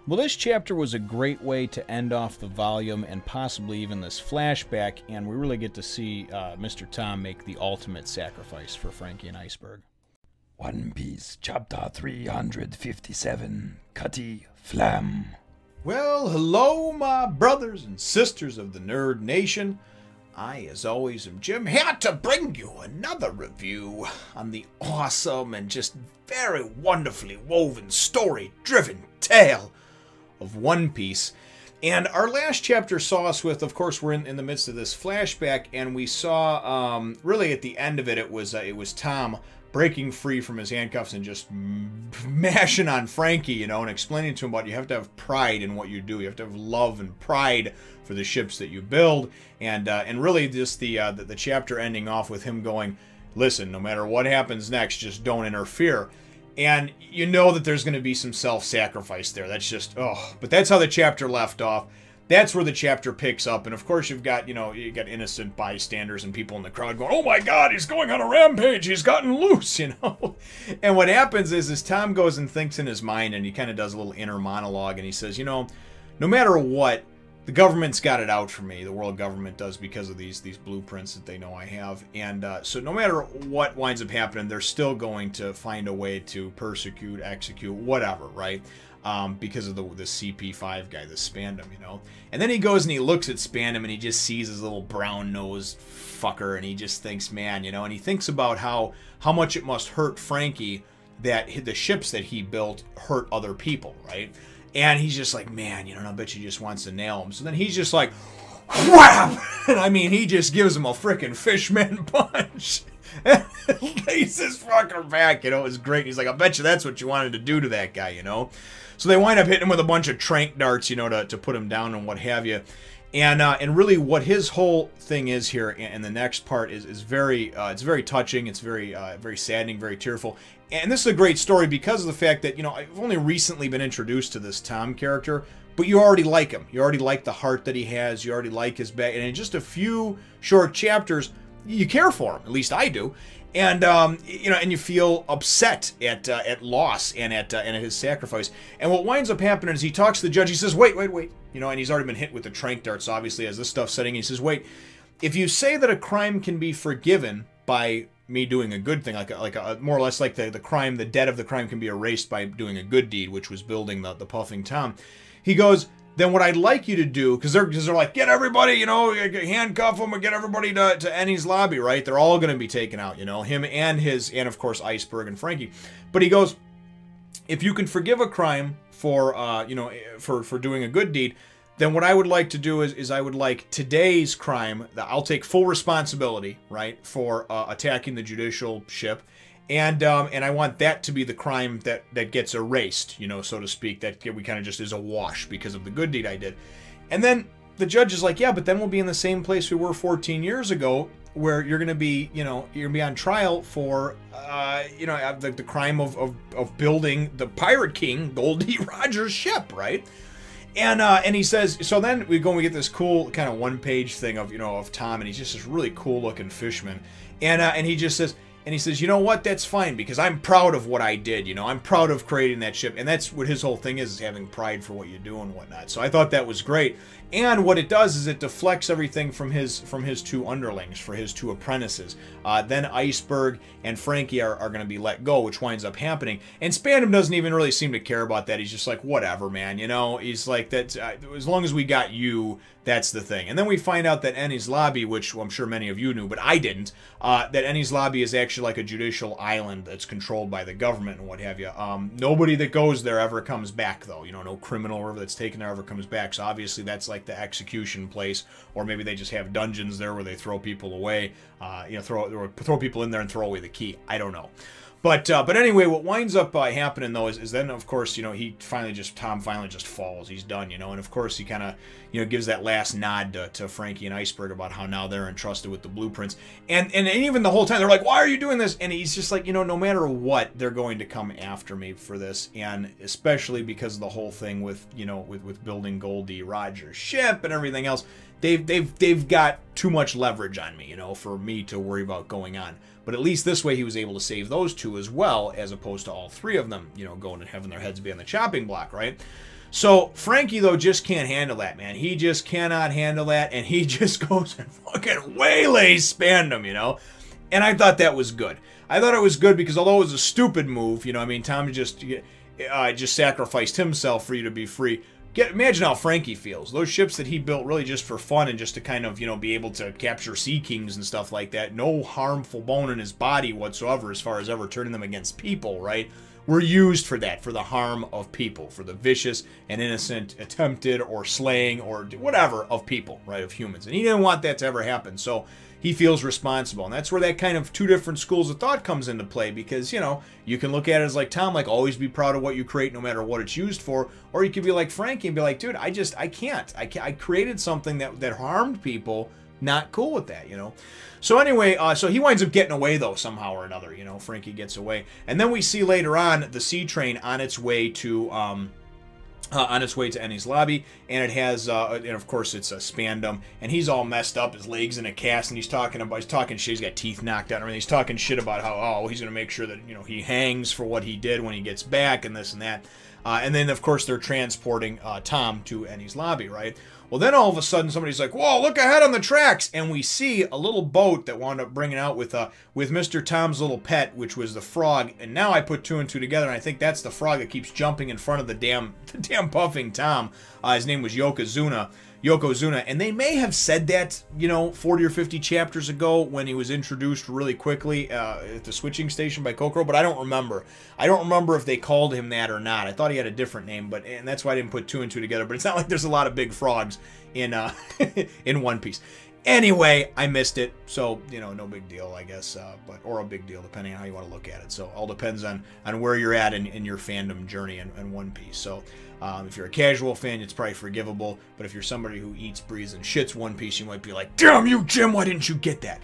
Well, this chapter was a great way to end off the volume and possibly even this flashback, and we really get to see Mr. Tom make the ultimate sacrifice for Franky and Iceberg. One Piece, Chapter 357, Cutty, Flam. Well, hello, my brothers and sisters of the Nerd Nation. I, as always, am Jim, here to bring you another review on the awesome and just very wonderfully woven, story-driven tale of One Piece. And our last chapter saw us with, of course, we're in the midst of this flashback, and we saw, really at the end of it, it was Tom breaking free from his handcuffs and just mashing on Franky, you know, and explaining to him about you have to have pride in what you do. You have to have love and pride for the ships that you build, and really just the chapter ending off with him going, listen, no matter what happens next, just don't interfere. And you know that there's going to be some self-sacrifice there. That's just, oh. But that's how the chapter left off. That's where the chapter picks up. And of course you've got, you know, you got innocent bystanders and people in the crowd going, oh my God, he's going on a rampage. He's gotten loose, you know. And what happens is Tom goes and thinks in his mind, and he kind of does a little inner monologue, and he says, you know, no matter what, the government's got it out for me. The world government does, because of these blueprints that they know I have. And so no matter what winds up happening, they're still going to find a way to persecute, execute, whatever, right? Because of the CP5 guy, the Spandam, you know? And then he goes and he looks at Spandam, and he just sees his little brown-nosed fucker, and he just thinks, man, you know? And he thinks about how much it must hurt Franky that the ships that he built hurt other people, right? And he's just like, man, you know, I bet he just wants to nail him. So then he's just like, whap! And I mean, he just gives him a frickin' fishman punch. And lays his fucker back, you know, it was great. He's like, I bet you that's what you wanted to do to that guy, you know? So they wind up hitting him with a bunch of trank darts, you know, to put him down and what have you. And really what his whole thing is here, and the next part is very, it's very touching, it's very saddening, very tearful. And this is a great story because of the fact that, you know, I've only recently been introduced to this Tom character, but you already like him. You already like the heart that he has. You already like his back. And in just a few short chapters, you care for him. At least I do. And, you know, and you feel upset at loss and at his sacrifice. And what winds up happening is he talks to the judge. He says, wait. You know, and he's already been hit with the trank darts, obviously, as this stuff's setting. He says, wait, if you say that a crime can be forgiven by me doing a good thing, like a more or less like the crime, the debt of the crime can be erased by doing a good deed, which was building the Puffing Tom. He goes, then what I'd like you to do, because they're like, get everybody, you know, handcuff them and get everybody to Enies Lobby, right? They're all going to be taken out, you know, him and of course Iceberg and Franky. But he goes, if you can forgive a crime for you know, for doing a good deed, then what I would like to do is I would like today's crime, I'll take full responsibility, right, for attacking the judicial ship, and I want that to be the crime that gets erased, you know, so to speak, that we kind of just is a wash because of the good deed I did. And then the judge is like, yeah, but then we'll be in the same place we were 14 years ago, where you're going to be, you know, you're going to be on trial for, you know, the crime of building the Pirate King Goldie Roger's ship, right? And he says, so then we go and we get this cool kind of one-page thing of, you know, of Tom, and he's just this really cool-looking fishman, and he just says, and he says, you know what, that's fine, because I'm proud of what I did, you know, I'm proud of creating that ship, and that's what his whole thing is having pride for what you do and whatnot. So I thought that was great, and what it does is it deflects everything from his two underlings, for his two apprentices. Then Iceberg and Franky are going to be let go, which winds up happening, and Spandam doesn't even really seem to care about that. He's just like, whatever, man, you know, he's like, that's as long as we got you, that's the thing. And then we find out that Enies Lobby, which I'm sure many of you knew, but I didn't, that Enies Lobby is actually like a judicial island that's controlled by the government and what have you. Nobody that goes there ever comes back, though. You know, no criminal or that's taken there ever comes back. So obviously that's like the execution place, or maybe they just have dungeons there where they throw people away, you know, throw people in there and throw away the key. I don't know. But anyway, what winds up happening, though, is then, of course, you know, Tom finally just falls. He's done, you know, and of course he kind of, you know, gives that last nod to Franky and Iceberg about how now they're entrusted with the blueprints. And even the whole time, they're like, why are you doing this? And he's just like, you know, no matter what, they're going to come after me for this. And especially because of the whole thing with, you know, with building Goldie Roger's ship and everything else. They've got too much leverage on me, you know, for me to worry about going on. But at least this way he was able to save those two as well, as opposed to all three of them, you know, going and having their heads be on the chopping block, right? So Franky, though, just can't handle that, man. He just cannot handle that, and he just goes and fucking waylays Spandam, you know? And I thought that was good. I thought it was good because although it was a stupid move, you know, I mean, Tom just sacrificed himself for you to be free. Imagine how Franky feels. Those ships that he built really just for fun and just to kind of, you know, be able to capture sea kings and stuff like that. No harmful bone in his body whatsoever as far as ever turning them against people, right? Were used for that, for the harm of people, for the vicious and innocent attempted or slaying or whatever of people, right, of humans. And he didn't want that to ever happen, so he feels responsible. And that's where that kind of two different schools of thought comes into play because, you know, you can look at it as like Tom, like always be proud of what you create no matter what it's used for, or you could be like Franky and be like, dude, I can't. I created something that harmed people, not cool with that, you know. So anyway, so he winds up getting away, though, somehow or another, you know. Franky gets away. And then we see later on the sea train on its way to Ennie's lobby, and it has, and of course it's a Spandam, and he's all messed up, his legs in a cast, and he's talking shit, he's got teeth knocked out and everything, he's talking shit about how, oh, he's going to make sure that, you know, he hangs for what he did when he gets back, and this and that. And then, of course, they're transporting Tom to Ennie's lobby, right? Well, then all of a sudden somebody's like, whoa, look ahead on the tracks. And we see a little boat that wound up bringing out with Mr. Tom's little pet, which was the frog. And now I put two and two together, and I think that's the frog that keeps jumping in front of the damn puffing Tom. His name was Yokozuna. And they may have said that, you know, 40 or 50 chapters ago when he was introduced really quickly at the switching station by Kokoro, but I don't remember. I don't remember if they called him that or not. I thought he had a different name, and that's why I didn't put two and two together. But it's not like there's a lot of big frogs in in One Piece. Anyway, I missed it, so, you know, no big deal, I guess, or a big deal, depending on how you want to look at it. So all depends on where you're at in your fandom journey in One Piece. So if you're a casual fan, it's probably forgivable, but if you're somebody who eats, breathes, and shits One Piece, you might be like, damn you, Jim, why didn't you get that?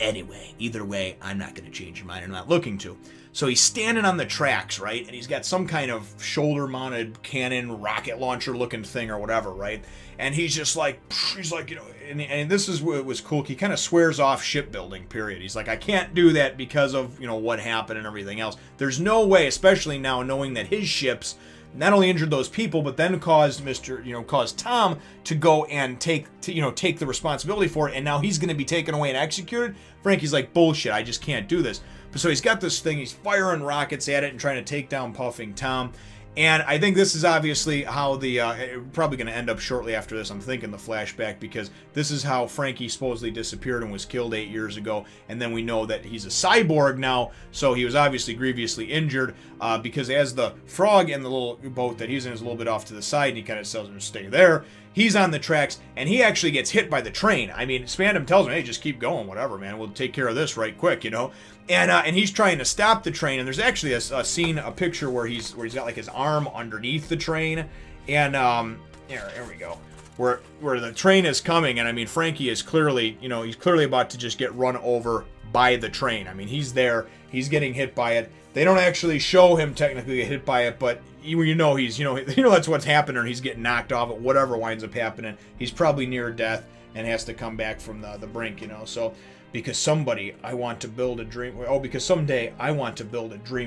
Anyway, either way, I'm not going to change your mind. I'm not looking to. So he's standing on the tracks, right? And he's got some kind of shoulder-mounted cannon, rocket launcher-looking thing or whatever, right? And he's just like, you know, and this is what was cool. He kind of swears off shipbuilding, period. He's like, I can't do that because of, you know, what happened and everything else. There's no way, especially now knowing that his ships not only injured those people, but then caused caused Tom to go and take the responsibility for it, and now he's going to be taken away and executed. Franky's like, bullshit, I just can't do this. So he's got this thing, he's firing rockets at it and trying to take down puffing Tom. And I think this is obviously how probably going to end up shortly after this, I'm thinking the flashback, because this is how Franky supposedly disappeared and was killed 8 years ago, and then we know that he's a cyborg now, so he was obviously grievously injured, because as the frog in the little boat that he's in is a little bit off to the side, and he kind of tells him to stay there, he's on the tracks, and he actually gets hit by the train. I mean, Spandam tells him, hey, just keep going, whatever, man, we'll take care of this right quick, you know? And he's trying to stop the train, and there's actually a scene, a picture where he's got like his arm underneath the train, and here we go, where the train is coming, and I mean Franky is clearly, you know, he's clearly about to just get run over by the train. I mean, he's there, he's getting hit by it. They don't actually show him technically get hit by it, but you know he's that's what's happening, or he's getting knocked off. Whatever winds up happening, he's probably near death and has to come back from the brink, you know. So because someday I want to build a dream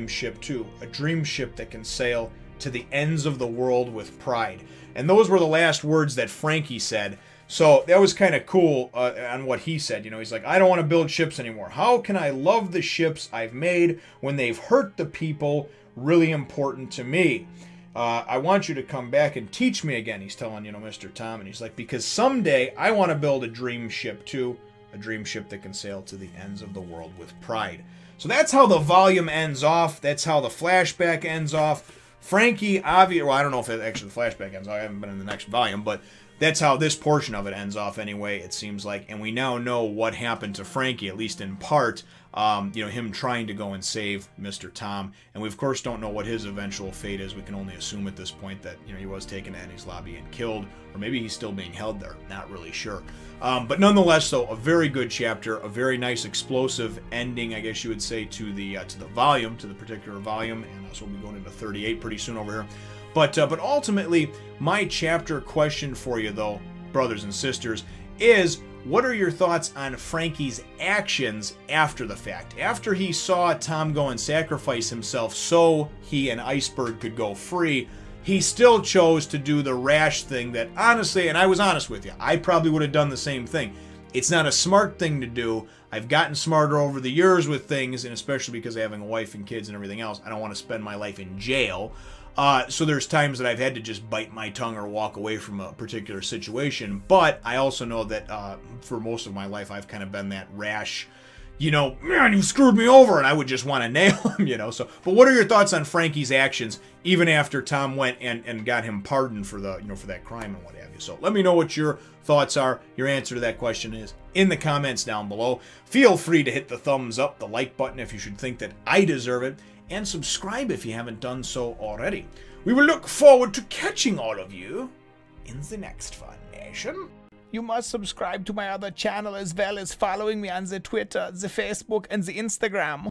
ship too, a dream ship that can sail to the ends of the world with pride. And those were the last words that Franky said. So that was kind of cool on what he said. You know, he's like, I don't want to build ships anymore. How can I love the ships I've made when they've hurt the people really important to me? I want you to come back and teach me again, he's telling, you know, Mr. Tom. And he's like, because someday I want to build a dream ship too, a dream ship that can sail to the ends of the world with pride. So that's how the volume ends off. That's how the flashback ends off. Franky, obviously, well, I don't know if actually the flashback ends off. I haven't been in the next volume, but that's how this portion of it ends off anyway, it seems like. And we now know what happened to Franky, at least in part. You know, him trying to go and save Mr. Tom. And we, of course, don't know what his eventual fate is. We can only assume at this point that, you know, he was taken to Ennie's lobby and killed. Or maybe he's still being held there. Not really sure. But nonetheless, though, a very good chapter. A very nice, explosive ending, I guess you would say, to the volume, to the particular volume. And so we'll be going into 38 pretty soon over here. But ultimately, my chapter question for you, though, brothers and sisters, is what are your thoughts on Franky's actions after the fact? After he saw Tom go and sacrifice himself so he and Iceberg could go free, he still chose to do the rash thing that, honestly, and I was honest with you, I probably would have done the same thing. It's not a smart thing to do. I've gotten smarter over the years with things, and especially because of having a wife and kids and everything else, I don't want to spend my life in jail. So there's times that I've had to just bite my tongue or walk away from a particular situation. But I also know that for most of my life, I've kind of been that rash, you know, man, you screwed me over, and I would just want to nail him, you know. So, but what are your thoughts on Franky's actions, even after Tom went and got him pardoned for the, you know, for that crime and what have you? So let me know what your thoughts are. Your answer to that question is in the comments down below. Feel free to hit the thumbs up, the like button if you should think that I deserve it, and subscribe if you haven't done so already. We will look forward to catching all of you in the next Fun Nation. You must subscribe to my other channel as well as following me on the Twitter, the Facebook, and the Instagram.